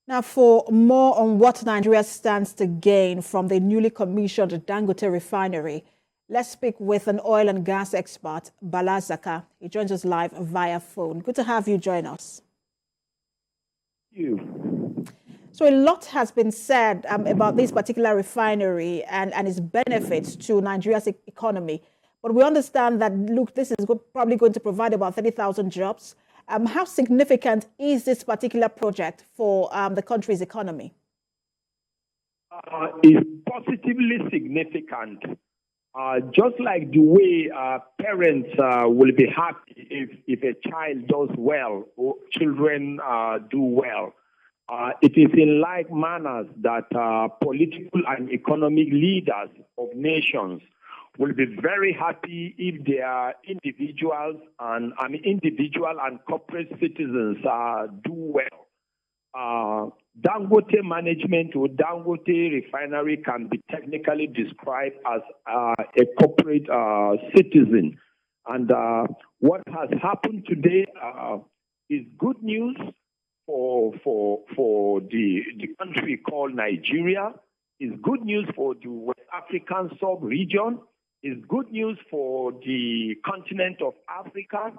Now, for more on what Nigeria stands to gain from the newly commissioned Dangote Refinery, let's speak with an oil and gas expert, Bala Zakka. He joins us live via phone. Good to have you join us. Thank you. So a lot has been said about this particular refinery and its benefits to Nigeria's economy. But we understand that, look, this is probably going to provide about 30,000 jobs. How significant is this particular project for the country's economy? It's positively significant. Just like the way parents will be happy if a child does well or children do well. It is in like manners that political and economic leaders of nations will be very happy if their individual and corporate citizens do well. Dangote management or Dangote Refinery can be technically described as a corporate citizen. And what has happened today is good news for the country called Nigeria, is good news for the West African sub-region, is good news for the continent of Africa,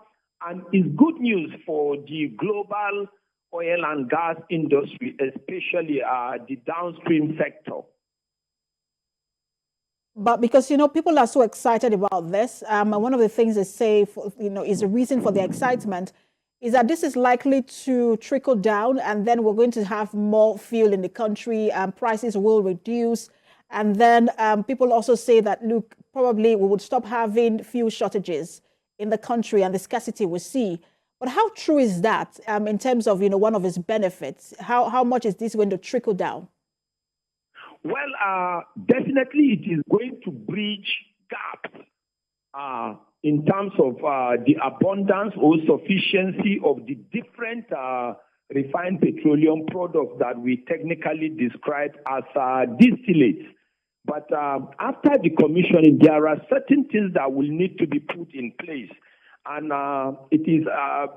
and is good news for the global oil and gas industry, especially the downstream sector. But because, people are so excited about this, and one of the things they say, is the reason for the excitement is that this is likely to trickle down, and then we're going to have more fuel in the country, and prices will reduce. And then people also say that, look, probably we would stop having fuel shortages in the country and the scarcity we see. But how true is that in terms of, one of its benefits? How much is this going to trickle down? Well, definitely it is going to bridge gaps in terms of the abundance or sufficiency of the different refined petroleum products that we technically describe as distillates. But after the commissioning, there are certain things that will need to be put in place. And it is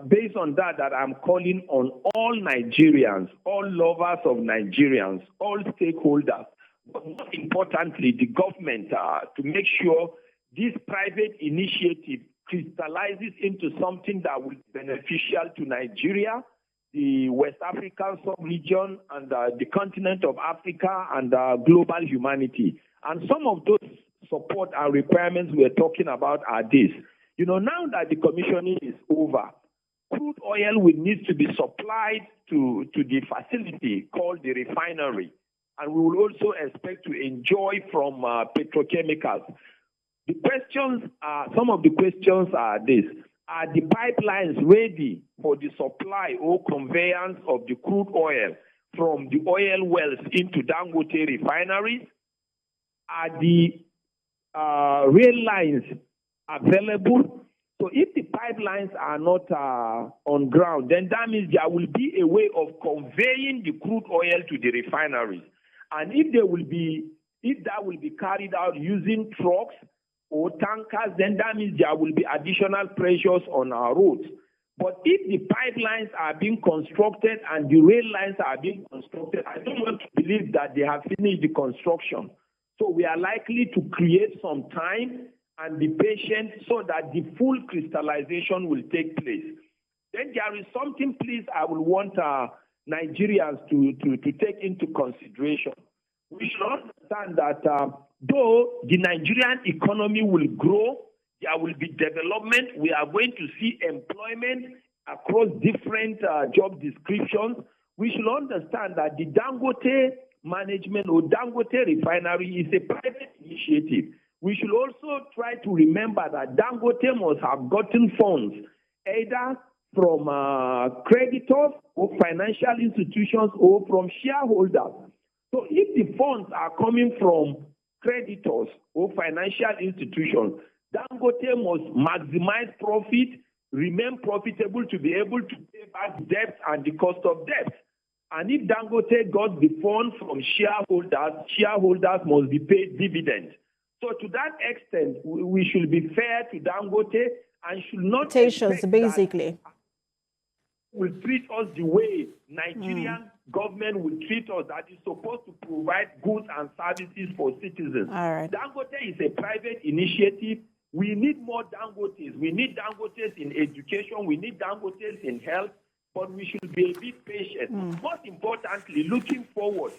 based on that I'm calling on all Nigerians, all lovers of Nigerians, all stakeholders, but more importantly, the government to make sure this private initiative crystallizes into something that will be beneficial to Nigeria, the West African sub-region, and the continent of Africa, and global humanity. And some of those support and requirements we're talking about are this. Now that the commissioning is over, crude oil will need to be supplied to the facility called the refinery. And we will also expect to enjoy from petrochemicals. Some of the questions are this. Are the pipelines ready for the supply or conveyance of the crude oil from the oil wells into Dangote refineries? Are the rail lines available? So if the pipelines are not on ground, then that means there will be a way of conveying the crude oil to the refineries. And if that will be carried out using trucks or tankers, then that means there will be additional pressures on our roads. But if the pipelines are being constructed and the rail lines are being constructed, I don't want to believe that they have finished the construction. So we are likely to create some time and be patient so that the full crystallization will take place. Then there is something, please, I will want Nigerians to take into consideration. We should understand that though the Nigerian economy will grow, there will be development, we are going to see employment across different job descriptions. We should understand that the Dangote management or Dangote Refinery is a private initiative. We should also try to remember that Dangote must have gotten funds either from creditors or financial institutions or from shareholders. So if the funds are coming from creditors or financial institutions, Dangote must maximize profit, remain profitable to be able to pay back debt and the cost of debt. And if Dangote got the funds from shareholders must be paid dividends. So to that extent, we should be fair to Dangote and should not basically will treat us the way Nigerian government will treat us that is supposed to provide goods and services for citizens. All right. Dangote is a private initiative. We need more Dangotes. We need Dangotes in education. We need Dangotes in health. But we should be a bit patient. Most importantly, looking forward,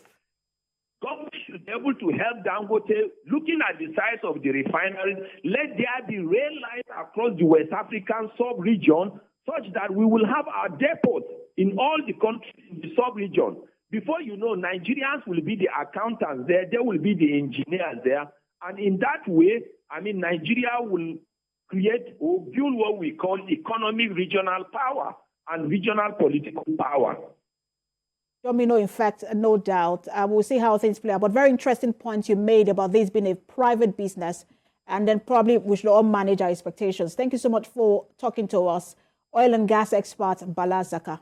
government should be able to help Dangote, looking at the size of the refineries, let there be rail lines across the West African sub-region such that we will have our depots in all the countries in the sub-region. Before you know, Nigerians will be the accountants there, they will be the engineers there. And in that way, Nigeria will create or build what we call economic regional power and regional political power. Domino, in fact, no doubt. We'll see how things play out. But very interesting points you made about this being a private business. And then probably we should all manage our expectations. Thank you so much for talking to us. Oil and gas expert Bala Zakka.